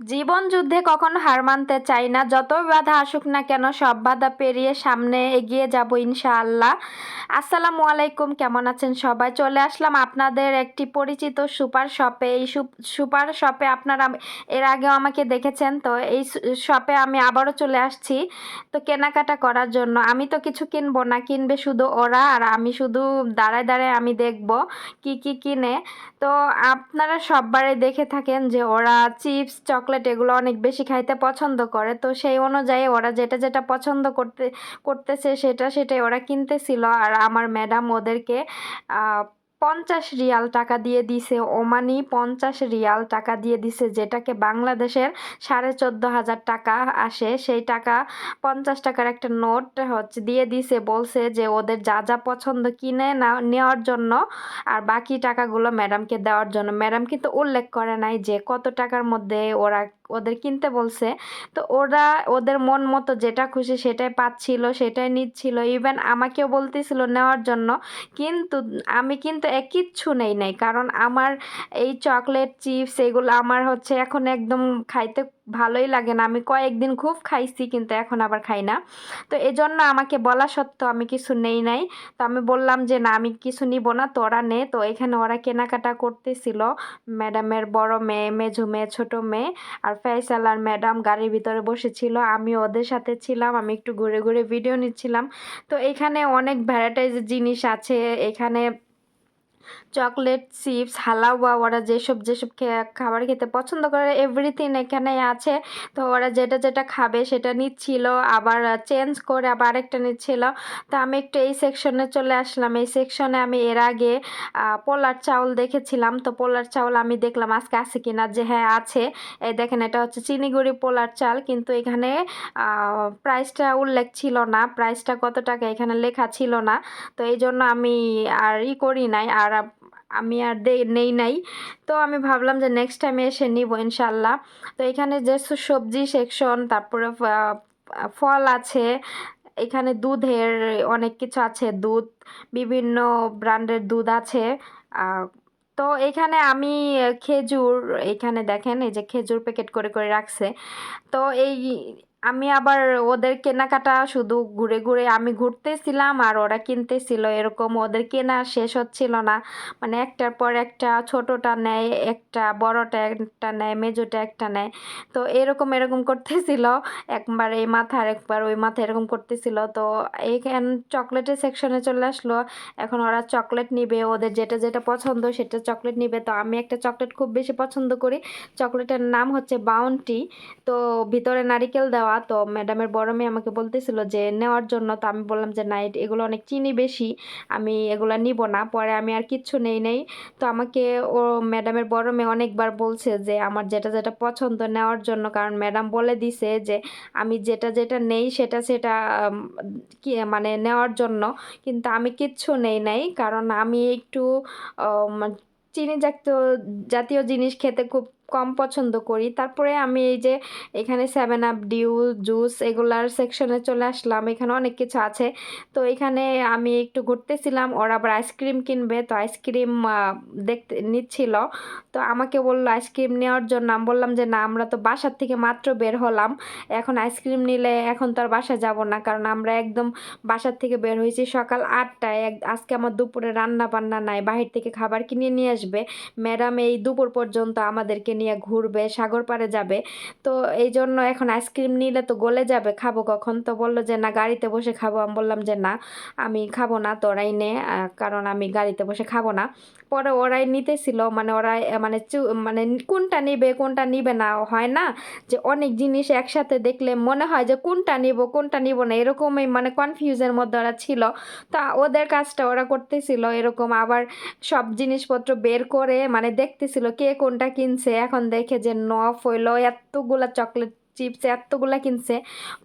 জীবন যুদ্ধে কখনো হার মানতে চাই না, যতই বাধা আসুক না কেন সব বাধা পেরিয়ে সামনে এগিয়ে যাব ইনশাআল্লাহ। আসসালামু আলাইকুম, কেমন আছেন সবাই? চলে আসলাম আপনাদের একটি পরিচিত সুপার শপে। এই সুপার শপে আপনারা এর আগেও আমাকে দেখেছেন, তো এই শপে আমি আবারও চলে আসছি তো কেনাকাটা করার জন্য। আমি তো কিছু কিনবো না, কিনবে শুধু ওরা, আর আমি শুধু দাঁড়ায় দাঁড়ায় আমি দেখব কি কি কিনে। তো আপনারা সববারে দেখে থাকেন যে ওরা চিপস চকলেট এগুলো অনেক বেশি খাইতে পছন্দ করে, তো সেই অনুযায়ী ওরা যেটা যেটা পছন্দ করতেছে সেটাই ওরা কিনতেছিল। আর আমার ম্যাডাম ওদেরকে 50 রিয়াল টাকা দিয়ে দিছে, ওমানি 50 রিয়াল টাকা দিয়ে দিছে, যেটাকে বাংলাদেশের 14,500 টাকা আসে। সেই টাকা 50 টাকার একটা নোট হচ্ছে দিয়ে দিছে, বলছে যে ওদের যা যা পছন্দ কিনে না নেওয়ার জন্য আর বাকি টাকাগুলো ম্যাডামকে দেওয়ার জন্য। ম্যাডাম কিন্তু উল্লেখ করে নাই যে কত টাকার মধ্যে ওদের কিনতে বলছে। তো ওরা ওদের মন মতো যেটা খুশি সেটাই পাচ্ছিল, সেটাই নিচ্ছিল, ইভেন আমাকেও বলতেছিল নেওয়ার জন্য। কিন্তু আমি কিন্তু কিচ্ছু নেই নাই, কারণ আমার এই চকলেট চিপস এগুলো আমার হচ্ছে এখন একদম খাইতে ভালোই লাগে না। আমি কয়েকদিন খুব খাইছি, কিন্তু এখন আবার খাই না। তো এজন্য আমাকে বলা সত্ত্বেও আমি কিছু নেই নাই। তো আমি বললাম যে না, আমি কিছু নিব না, তোরা নে। তো এখানে ওরা কেনাকাটা করতেছিল, ম্যাডামের বড় মেয়ে, মেঝো মেয়ে, ছোট মেয়ে, আর ফয়সাল আর ম্যাডাম গাড়ির ভিতরে বসেছিল, আমি ওদের সাথে ছিলাম। আমি একটু ঘুরে ঘুরে ভিডিও নিচ্ছিলাম। তো এখানে অনেক ভ্যারাইটিজ জিনিস আছে। এখানে চকলেট চিপস হালাওয়া, ওরা যেসব যেসব খাবার খেতে পছন্দ করে এভরিথিং এখানে আছে। তো ওরা যেটা যেটা খাবে সেটা নিচ্ছিল, আবার চেঞ্জ করে আবার আরেকটা নিচ্ছিল। তো আমি একটু এই সেকশনে চলে আসলাম। এই সেকশনে আমি এর আগে পোলার চাউল দেখেছিলাম, তো পোলার চাউল আমি দেখলাম আজকে আছে কিনা, যে হ্যাঁ আছে। এই দেখেন, এটা হচ্ছে চিনিগুড়ি পোলার চাল, কিন্তু এখানে প্রাইসটা উল্লেখ ছিল না, প্রাইসটা কত টাকা এখানে লেখা ছিল না। তো এই জন্য আমি আর করি নাই, আর আমি আর নেই নাই। তো আমি ভাবলাম যে নেক্সট টাইমে এসে নিব ইনশাল্লাহ। তো এখানে যে সবজি সেকশন, তারপরে ফল আছে, এখানে দুধের অনেক কিছু আছে, দুধ বিভিন্ন ব্র্যান্ডের দুধ আছে। তো এখানে আমি খেজুর, এখানে দেখেন এই যে খেজুর প্যাকেট করে করে রাখছে। তো এই আমি আবার ওদের কেনাকাটা শুধু ঘুরে ঘুরে আমি ঘুরতেছিলাম আর ওরা কিনতেছিল, এরকম ওদের কেনা শেষ হচ্ছিল না। মানে একটার পর একটা, ছোটটা নেয় একটা, বড়টা একটা নেয়, মেজোটা একটা নেয়। তো এরকম এরকম করতেছিল, একবার এই মাথা আর একবার ওই মাথা এরকম করতেছিল। তো এইখান চকলেটের সেকশনে চলে আসলো। এখন ওরা চকলেট নিবে, ওদের যেটা যেটা পছন্দ সেটা চকলেট নিবে। তো আমি একটা চকলেট খুব বেশি পছন্দ করি, চকলেটের নাম হচ্ছে বাউন্টি। তো ভিতরে নারিকেল দেওয়া। তো ম্যাডামের বড় মেয়ে আমাকে বলতেছিল যে নেওয়ার জন্য, তো আমি বললাম যে না, এগুলো অনেক চিনি বেশি, আমি এগুলো নিব না। পরে আমি আর কিচ্ছু নেই। তো আমাকে ও ম্যাডামের বড় মেয়ে অনেকবার বলছে যে আমার যেটা যেটা পছন্দ নেওয়ার জন্য, কারণ ম্যাডাম বলে দিছে যে আমি যেটা যেটা নেই সেটা সেটা কি মানে নেওয়ার জন্য। কিন্তু আমি কিচ্ছু নেই নাই, কারণ আমি একটু চিনি জাতীয় জাতীয় জিনিস খেতে খুব কম পছন্দ করি। তারপরে আমি এই যে এখানে 7 আপ ডিউ জুস এগুলার সেকশনে চলে আসলাম, এখানে অনেক কিছু আছে। তো এখানে আমি একটু ঘুরতেছিলাম, ওরা আবার আইসক্রিম কিনবে, তো আইসক্রিম দেখতে নিচ্ছিল। তো আমাকে বললো আইসক্রিম নেওয়ার জন্য, আমি বললাম যে না, আমরা তো বাসার থেকে মাত্র বের হলাম, এখন আইসক্রিম নিলে এখন তো আর বাসা যাব না, কারণ আমরা একদম বাসার থেকে বের হয়েছি সকাল 8টায়। আজকে আমার দুপুরে রান্না বান্না নাই, বাহির থেকে খাবার কিনে নিয়ে আসবে ম্যাডাম, এই দুপুর পর্যন্ত আমাদেরকে নিয়ে ঘুরবে, সাগর পাড়ে যাবে। তো এই জন্য এখন আইসক্রিম নিলে তো গলে যাবে, খাবো কখন? তো বললো যে না, গাড়িতে বসে খাবো। আমি বললাম যে না, আমি খাবো না, তোরাই নে, কারণ আমি গাড়িতে বসে খাবো না। পরে ওরাই নিতেছিল, মানে ওরাই মানে কোনটা নিবে কোনটা নিবে না, হয় না যে অনেক জিনিস একসাথে দেখলে মনে হয় যে কোনটা নিব কোনটা নিব না, এরকমই মানে কনফিউজের মধ্যে ওরা ছিল। তা ওদের কাজটা ওরা করতেছিল এরকম, আবার সব জিনিসপত্র বের করে মানে দেখতেছিল কে কোনটা কিনছে। এখন দেখে যে নফ হইলো এতগুলা চকলেট চিপস এতগুলা কিনছে।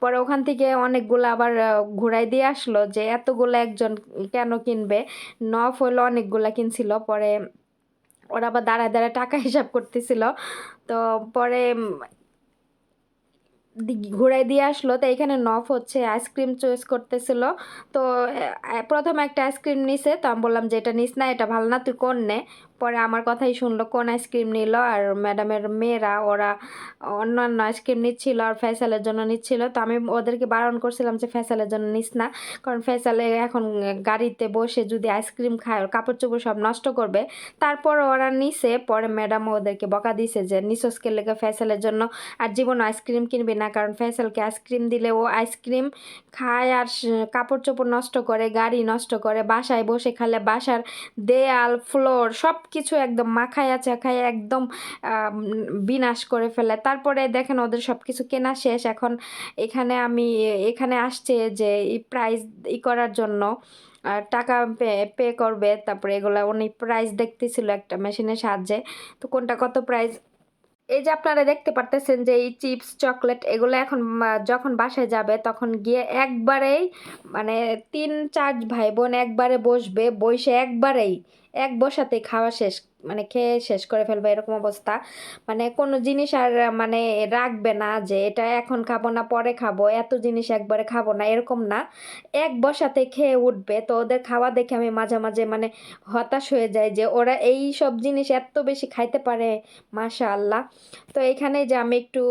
পরে ওখান থেকে অনেকগুলো আবার ঘুরাই দিয়ে আসলো যে এতগুলো একজন কেন কিনবে, নফ হইলো অনেকগুলা কিনছিল। পরে ওরা আবার দাঁড়ায় দাঁড়ায় টাকা হিসাব করতেছিল। তো পরে ঘুরাই দিয়ে আসলো। তো এখানে নফ হচ্ছে আইসক্রিম চয়েস করতেছিল। তো প্রথমে একটা আইসক্রিম নিছে, তো আমি বললাম যে এটা নিস না, এটা ভালো না, তুই কোন নে। পরে আমার কথাই শুনলো, কোন আইসক্রিম নিল, আর ম্যাডামের মেয়েরা ওরা অন্যান্য আইসক্রিম নিচ্ছিল আর ফয়সালের জন্য নিচ্ছিল। তো আমি ওদেরকে বারণ করছিলাম যে ফয়সালের জন্য নিস না, কারণ ফয়সালে এখন গাড়িতে বসে যদি আইসক্রিম খায় ওর কাপড় চোপড় সব নষ্ট করবে। তারপর ওরা নিছে, পরে ম্যাডাম ওদেরকে বকা দিছে যে নিসোসকে লেগে ফয়সালের জন্য আর জীবন আইসক্রিম কিনবি না, কারণ ফয়সালকে আইসক্রিম দিলে ও আইসক্রিম খায় আর কাপড় চোপড় নষ্ট করে, গাড়ি নষ্ট করে, বাসায় বসে খালে বাসার দেয়াল ফ্লোর সব কিছু একদম মাখায়া চাখায়া একদম বিনাশ করে ফেলে। তারপরে দেখেন ওদের সব কিছু কেনা শেষ, এখন এখানে আসছে যে প্রাইস করার জন্য টাকা পে করবে। তারপরে এগুলা উনি প্রাইস দেখতেছিল একটা মেশিনের সাহায্যে, তো কোনটা কত প্রাইস। এই যে আপনারা দেখতে পারতেছেন যে এই চিপস চকলেট এগুলো এখন যখন বাসায় যাবে তখন গিয়ে একবারেই মানে 3-4 ভাই বোন একবারে বসবে, বসে একবারেই এক বসাতেই খাওয়া শেষ, মানে খেয়ে শেষ করে ফেলবে এরকম অবস্থা। মানে কোনো জিনিস আর মানে রাখবে না যে এটা এখন খাবো না পরে খাবো, এত জিনিস একবারে খাবো না এরকম না, এক বসাতে খেয়ে উঠবে। তো ওদের খাওয়া দেখে আমি মাঝে মাঝে মানে হতাশ হয়ে যায় যে ওরা এই সব জিনিস এত বেশি খাইতে পারে, মাশাআল্লাহ। তো এখানে যে আমি একটু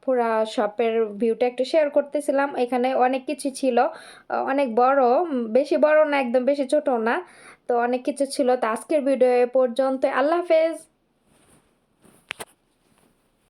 পুরা শপের ভিউটা একটু শেয়ার করতেছিলাম, এখানে অনেক কিছু ছিল, অনেক বড়, বেশি বড় না একদম বেশি ছোট না, তো অনেক কিছু ছিল। তো আজকের ভিডিও এ পর্যন্ত, আল্লাহ হাফেজ।